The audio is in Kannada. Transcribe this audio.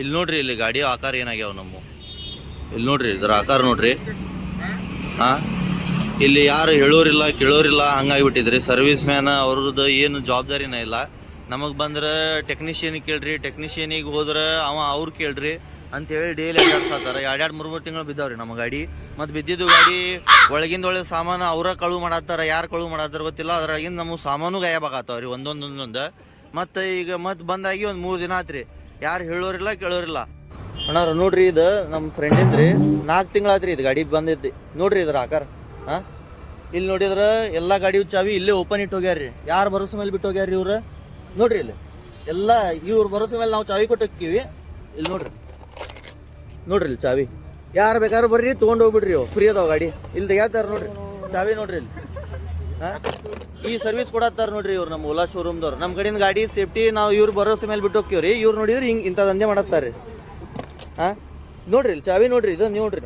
ಇಲ್ಲಿ ನೋಡ್ರಿ, ಇಲ್ಲಿ ಗಾಡಿ ಆಕಾರ ಏನಾಗ್ಯಾವ ನಮ್ಮ. ಇಲ್ಲಿ ನೋಡ್ರಿ, ಇದರ ಆಕಾರ ನೋಡ್ರಿ. ಹಾಂ, ಇಲ್ಲಿ ಯಾರು ಹೇಳೋರಿಲ್ಲ ಕೇಳೋರಿಲ್ಲ ಹಂಗಾಗಿಬಿಟ್ಟಿದ್ರಿ. ಸರ್ವಿಸ್ ಮ್ಯಾನ್ ಅವ್ರದ್ದು ಏನು ಜವಾಬ್ದಾರಿನೇ ಇಲ್ಲ. ನಮಗೆ ಬಂದ್ರೆ ಟೆಕ್ನಿಷಿಯನಿಗೆ ಕೇಳ್ರಿ, ಟೆಕ್ನಿಷಿಯನಿಗೆ ಹೋದ್ರೆ ಅವ್ರು ಕೇಳ್ರಿ ಅಂತೇಳಿ ಡೈಲಿ ಅಡ್ಡಾಡ್ಸತ್ತಾರ. 2-3 ತಿಂಗಳು ಬಿದ್ದಾವ್ರಿ ನಮ್ಮ ಗಾಡಿ. ಮತ್ತು ಬಿದ್ದಿದ್ದು ಗಾಡಿ ಒಳಗಿಂದ ಒಳಗೆ ಸಾಮಾನು ಅವರ ಕಳು ಮಾಡತ್ತಾರ. ಯಾರು ಕಳು ಮಾಡತ್ತಾರ ಗೊತ್ತಿಲ್ಲ. ಅದ್ರಾಗಿಂದ ನಮ್ಮ ಸಾಮಾನು ಗಾಯಬಾಗತ್ತಾವ್ರಿ ಒಂದೊಂದೊಂದೊಂದು. ಮತ್ತು ಈಗ ಬಂದಾಗಿ ಒಂದು 3 ದಿನ ಆತ್ರಿ. ಯಾರು ಹೇಳೋರಿಲ್ಲ ಕೇಳೋರಿಲ್ಲ. ಅಣ್ಣಾರ ನೋಡ್ರಿ, ಇದು ನಮ್ಮ ಫ್ರೆಂಡಿಂದ ರೀ 4 ತಿಂಗಳಾತ್ರಿ ಇದು ಗಾಡಿ ಬಂದಿದ್ದು. ನೋಡ್ರಿ ಇದ್ರ ಆಕಾರ. ಹಾಂ, ಇಲ್ಲಿ ನೋಡಿದ್ರೆ ಎಲ್ಲ ಗಾಡಿ ಚಾವಿ ಇಲ್ಲೇ ಓಪನ್ ಇಟ್ಟು ಹೋಗ್ಯಾರ್ರಿ. ಯಾರು ಭರೋಸೆ ಮೇಲೆ ಬಿಟ್ಟು ಹೋಗ್ಯಾರ್ರಿ ಇವ್ರು. ನೋಡ್ರಿ, ಇಲ್ಲಿ ಎಲ್ಲ ಇವ್ರ ಭರೋಸೆ ಮೇಲೆ ನಾವು ಚಾವಿ ಕೊಟ್ಟು ಹೋಗ್ತೀವಿ. ಇಲ್ಲಿ ನೋಡ್ರಿ, ಇಲ್ಲಿ ಚಾವಿ ಯಾರು ಬೇಕಾದ್ರೆ ಬರ್ರಿ ತೊಗೊಂಡು ಹೋಗ್ಬಿಡ್ರಿ. ಇವು ಫ್ರೀ ಅದಾವ ಗಾಡಿ. ಇಲ್ಲಿ ತೆಗ್ಯಾತಾರ ನೋಡ್ರಿ ಚಾವಿ. ನೋಡ್ರಿ ಇಲ್ಲಿ. ಹಾಂ, ಈ ಸರ್ವಿಸ್ ಕೊಡತ್ತಾರ ನೋಡ್ರಿ ಇವ್ರು ನಮ್ಮ ಓಲಾ ಶೋರೂಮ್ದವ್ರು. ನಮ್ಮ ಕಡೆಯಿಂದ ಗಾಡಿ ಸೇಫ್ಟಿ ನಾವು ಇವ್ರ ಭರೋಸೆ ಮೇಲೆ ಬಿಟ್ಟು ಹೋಗ್ತೀವ್ರಿ. ಇವ್ರು ನೋಡಿದ್ರೆ ಹಿಂಗೆ ಇಂಥ ದಂಧೆ ಮಾಡತ್ತಾರ ರೀ. ಹಾಂ, ನೋಡ್ರಿ ಇಲ್ಲಿ ಚಾವಿ ನೋಡ್ರಿ, ಇದು ನೋಡ್ರಿ.